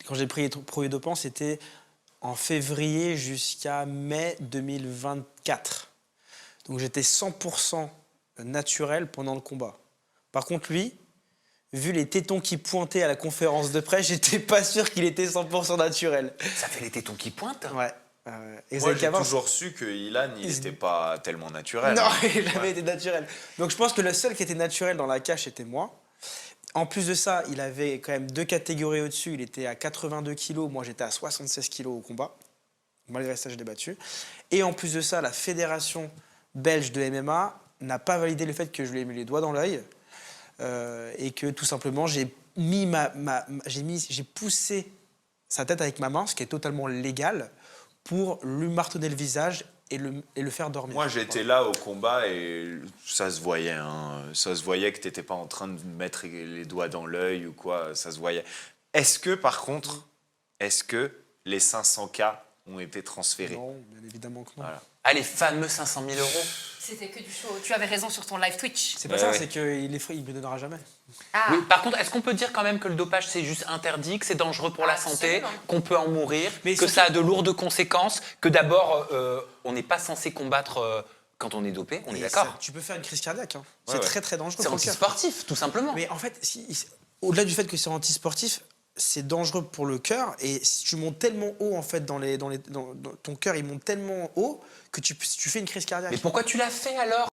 Quand j'ai pris les produits dopants, c'était en février jusqu'à mai 2024. Donc j'étais 100% naturel pendant le combat. Par contre, lui, vu les tétons qui pointaient à la conférence de presse, j'étais pas sûr qu'il était 100% naturel. Ça fait les tétons qui pointent. Ouais. Et Moi, Zach j'ai Evans- toujours su que Ilan, il Il- n'était pas tellement naturel. Non, hein. il jamais été naturel. Donc je pense que le seul qui était naturel dans la cage, c'était moi. En plus de ça, il avait quand même 2 catégories au-dessus. Il était à 82 kilos, moi j'étais à 76 kilos au combat. Malgré ça, je l'ai battu. Et en plus de ça, la fédération belge de MMA n'a pas validé le fait que je lui ai mis les doigts dans l'œil et que tout simplement j'ai poussé sa tête avec ma main, ce qui est totalement légal, pour lui martonner le visage et le faire dormir. Moi, j'étais là au combat et ça se voyait. Hein. Ça se voyait que tu n'étais pas en train de mettre les doigts dans l'œil ou quoi. Ça se voyait. Est-ce que, par contre, les 500K ont été transférés? Non, bien évidemment que non. Voilà. Ah, les fameux 500 000 euros. C'était que du show. Tu avais raison sur ton live Twitch. C'est pas Ouais, ça, ouais. c'est qu'il est frais, il me donnera jamais. Ah, Oui, par contre, est-ce qu'on peut dire quand même que le dopage, c'est juste interdit, que c'est dangereux pour la santé, Absolument. qu'on peut en mourir, Mais que surtout- ça a de lourdes conséquences, que d'abord, on n'est pas censé combattre quand on est dopé, on est Et d'accord. ça, tu peux faire une crise cardiaque. Hein. Ouais, C'est ouais. très très dangereux. C'est pour le cœur. anti-sportif, tout simplement. Mais en fait, au-delà du fait que c'est anti-sportif, c'est dangereux pour le cœur. Et si tu montes tellement haut, en fait, dans ton cœur, il monte tellement haut que tu fais une crise cardiaque. Mais pourquoi tu l'as fait alors?